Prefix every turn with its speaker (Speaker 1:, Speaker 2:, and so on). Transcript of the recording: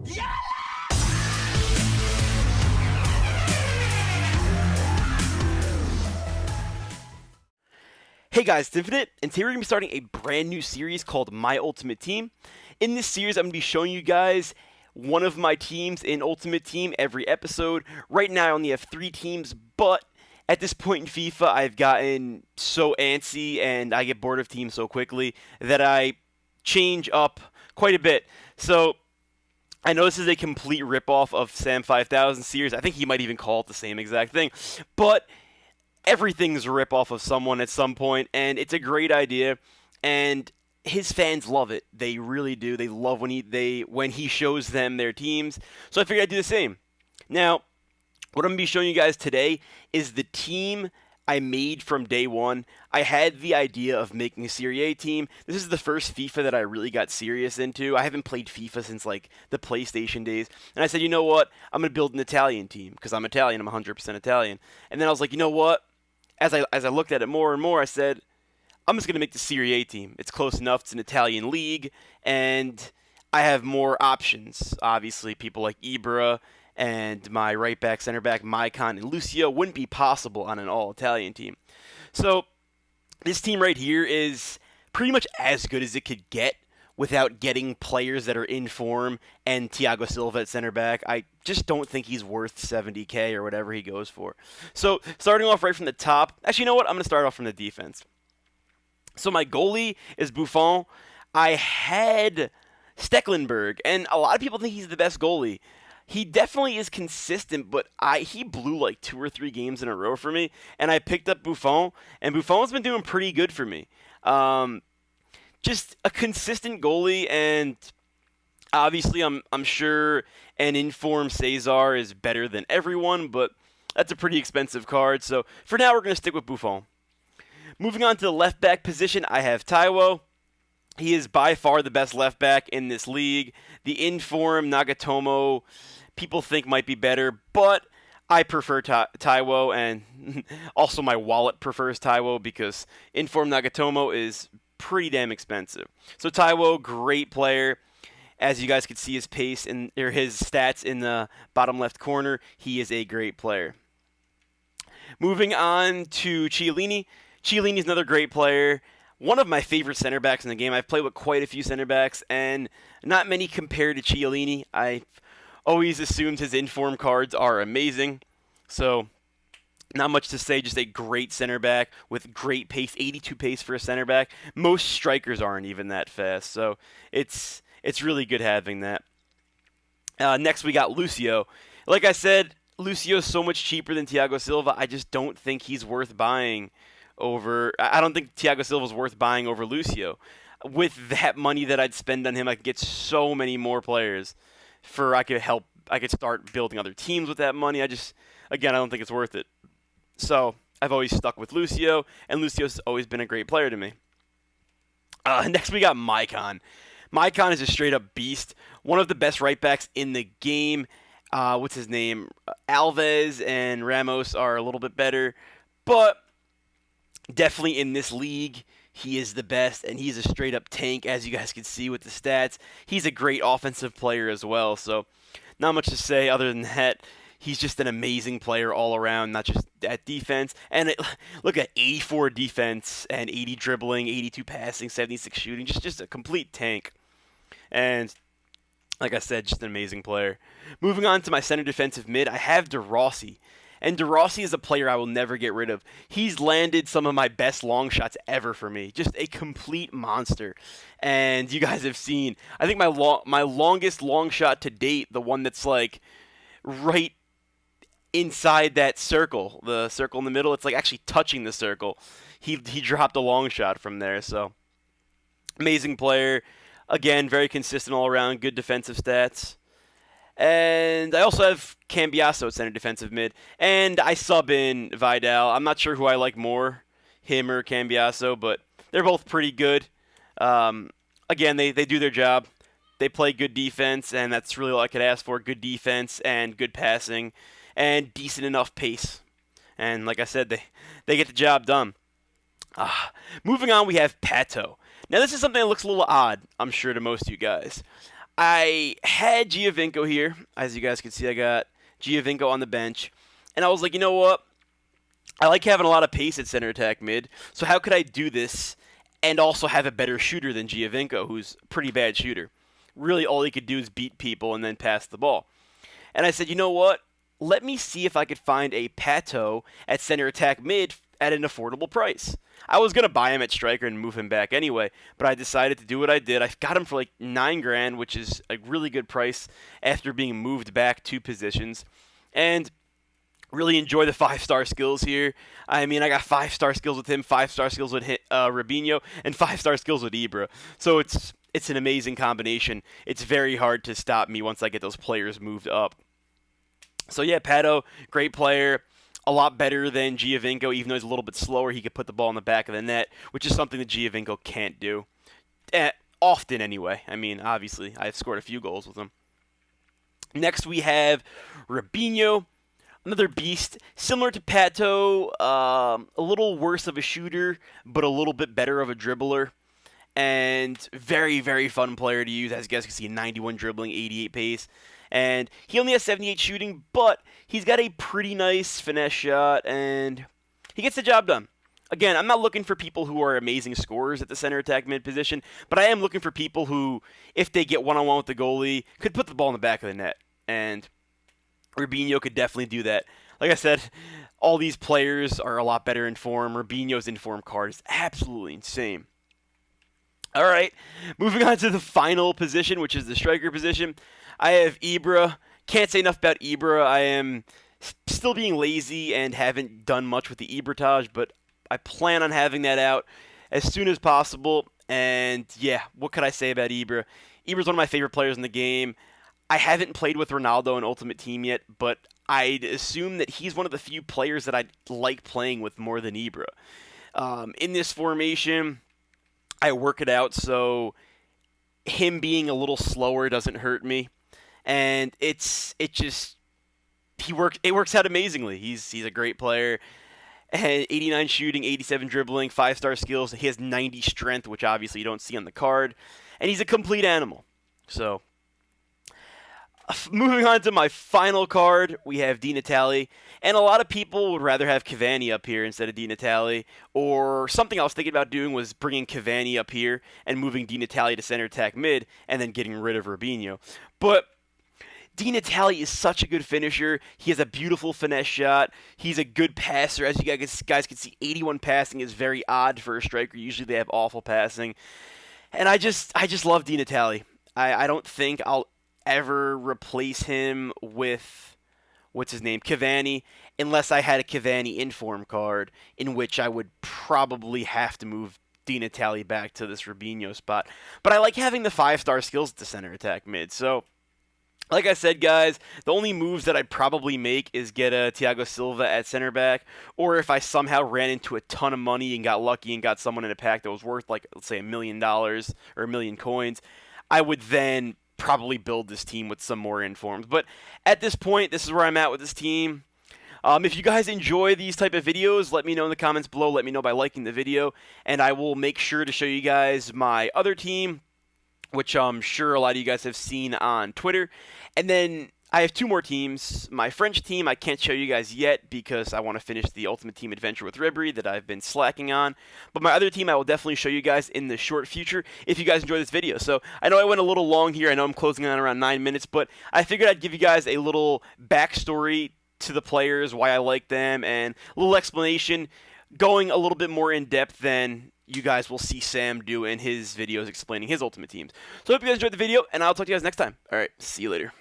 Speaker 1: Hey guys, it's Infinite, and today we're going to be starting a brand new series called My Ultimate Team. In this series, I'm going to be showing you guys one of my teams in Ultimate Team every episode. Right now, I only have 3 teams, but at this point in FIFA, I've gotten so antsy and I get bored of teams so quickly that I change up quite a bit. So, I know this is a complete ripoff of Sam 5000 series. I think he might even call it the same exact thing, but everything's a ripoff of someone at some point, and it's a great idea, and his fans love it. They really do. They love when he shows them their teams. So I figured I'd do the same. Now, what I'm going to be showing you guys today is the team I made from day one. I had the idea of making a Serie A team. This is the first FIFA that I really got serious into. I haven't played FIFA since like the PlayStation days. And I said, you know what? I'm going to build an Italian team because I'm Italian. I'm 100% Italian. And then I was like, you know what? As I looked at it more and more, I said, I'm just going to make the Serie A team. It's close enough. It's an Italian league, and I have more options. Obviously, people like Ibra and my right back, center back, Maicon, and Lucio wouldn't be possible on an all-Italian team. So this team right here is pretty much as good as it could get without getting players that are in form and Thiago Silva at center back. I just don't think he's worth 70K or whatever he goes for. So starting off right from the top, actually, you know what? I'm going to start off from the defense. So my goalie is Buffon. I had Stecklenburg, and a lot of people think he's the best goalie. He definitely is consistent, but he blew like 2 or 3 games in a row for me, and I picked up Buffon, and Buffon's been doing pretty good for me. Just a consistent goalie, and obviously I'm sure an informed Cesar is better than everyone, but that's a pretty expensive card. So for now, we're going to stick with Buffon. Moving on to the left back position, I have Taiwo. He is by far the best left back in this league. The informed Nagatomo, people think might be better, but I prefer Taiwo, and also my wallet prefers Taiwo because informed Nagatomo is pretty damn expensive. So Taiwo, great player. As you guys can see his pace or his stats in the bottom left corner, he is a great player. Moving on to Chiellini. Chiellini is another great player. One of my favorite center backs in the game. I've played with quite a few center backs, and not many compare to Chiellini. I've always assumed his inform cards are amazing. So not much to say, just a great center back with great pace, 82 pace for a center back. Most strikers aren't even that fast, so it's really good having that. Next, we got Lucio. Like I said, Lucio's so much cheaper than Thiago Silva. I just don't think he's worth buying over. I don't think Thiago Silva's worth buying over Lucio. With that money that I'd spend on him, I could get so many more players. I could start building other teams with that money. I don't think it's worth it. So I've always stuck with Lucio, and Lucio's always been a great player to me. Next, we got Maicon. Maicon is a straight-up beast. One of the best right backs in the game. What's his name? Alves and Ramos are a little bit better, but definitely in this league, he is the best, and he's a straight-up tank, as you guys can see with the stats. He's a great offensive player as well, so not much to say other than that. He's just an amazing player all around, not just at defense. And look at 84 defense and 80 dribbling, 82 passing, 76 shooting. Just a complete tank. And like I said, just an amazing player. Moving on to my center defensive mid, I have De Rossi. And De Rossi is a player I will never get rid of. He's landed some of my best long shots ever for me. Just a complete monster. And you guys have seen, I think my longest long shot to date, the one that's like right inside that circle, the circle in the middle, it's like actually touching the circle. He dropped a long shot from there, so amazing player. Again, very consistent all around, good defensive stats. And I also have Cambiaso at center defensive mid, and I sub in Vidal. I'm not sure who I like more, him or Cambiaso, but they're both pretty good. Again, they do their job. They play good defense, and that's really all I could ask for, good defense and good passing. And decent enough pace. And like I said, they get the job done. Moving on, we have Pato. Now, this is something that looks a little odd, I'm sure, to most of you guys. I had Giovinco here. As you guys can see, I got Giovinco on the bench. And I was like, you know what? I like having a lot of pace at center attack mid. So how could I do this and also have a better shooter than Giovinco, who's a pretty bad shooter? Really, all he could do is beat people and then pass the ball. And I said, you know what? Let me see if I could find a Pato at center attack mid at an affordable price. I was going to buy him at striker and move him back anyway, but I decided to do what I did. I got him for like $9,000, which is a really good price after being moved back 2 positions. And really enjoy the 5-star skills here. I mean, I got 5-star skills with him, 5-star skills with Rabino, and 5-star skills with Ibra. So it's an amazing combination. It's very hard to stop me once I get those players moved up. So yeah, Pato, great player. A lot better than Giovinco, even though he's a little bit slower. He could put the ball in the back of the net, which is something that Giovinco can't do. Often, anyway. I mean, obviously, I've scored a few goals with him. Next, we have Rabino, another beast, similar to Pato, a little worse of a shooter, but a little bit better of a dribbler. And very, very fun player to use. As you guys can see, 91 dribbling, 88 pace. And he only has 78 shooting, but he's got a pretty nice finesse shot, and he gets the job done. Again, I'm not looking for people who are amazing scorers at the center attack mid position, but I am looking for people who, if they get one-on-one with the goalie, could put the ball in the back of the net. And Rabino could definitely do that. Like I said, all these players are a lot better in form. Rabino's inform card is absolutely insane. All right, moving on to the final position, which is the striker position. I have Ibra. Can't say enough about Ibra. I am still being lazy and haven't done much with the Ibratage, but I plan on having that out as soon as possible. And yeah, what could I say about Ibra? Ibra's one of my favorite players in the game. I haven't played with Ronaldo in Ultimate Team yet, but I'd assume that he's one of the few players that I like playing with more than Ibra. In this formation, I work it out so him being a little slower doesn't hurt me. And it works out amazingly. He's a great player. And 89 shooting, 87 dribbling, 5-star skills. He has 90 strength, which obviously you don't see on the card. And he's a complete animal. So, moving on to my final card, we have Di Natale. And a lot of people would rather have Cavani up here instead of Di Natale. Or something I was thinking about doing was bringing Cavani up here and moving Di Natale to center attack mid and then getting rid of Rabino. But Di Natale is such a good finisher. He has a beautiful finesse shot. He's a good passer. As you guys can see, 81 passing is very odd for a striker. Usually they have awful passing. And I just love Di Natale. I don't think I'll ever replace him with, what's his name, Cavani, unless I had a Cavani inform card, in which I would probably have to move Di Natale back to this Rabino spot. But I like having the 5-star skills at the center attack mid. So, like I said, guys, the only moves that I'd probably make is get a Thiago Silva at center back, or if I somehow ran into a ton of money and got lucky and got someone in a pack that was worth, like, let's say $1 million or 1 million coins, I would then probably build this team with some more informs. But at this point, this is where I'm at with this team. If you guys enjoy these type of videos, let me know in the comments below. Let me know by liking the video, and I will make sure to show you guys my other team, which I'm sure a lot of you guys have seen on Twitter. And then I have 2 more teams. My French team I can't show you guys yet because I want to finish the Ultimate Team Adventure with Ribéry that I've been slacking on. But my other team I will definitely show you guys in the short future if you guys enjoy this video. So I know I went a little long here. I know I'm closing on around 9 minutes, but I figured I'd give you guys a little backstory to the players, why I like them, and a little explanation, going a little bit more in depth than you guys will see Sam do in his videos explaining his Ultimate Teams. So I hope you guys enjoyed the video, and I'll talk to you guys next time. All right, see you later.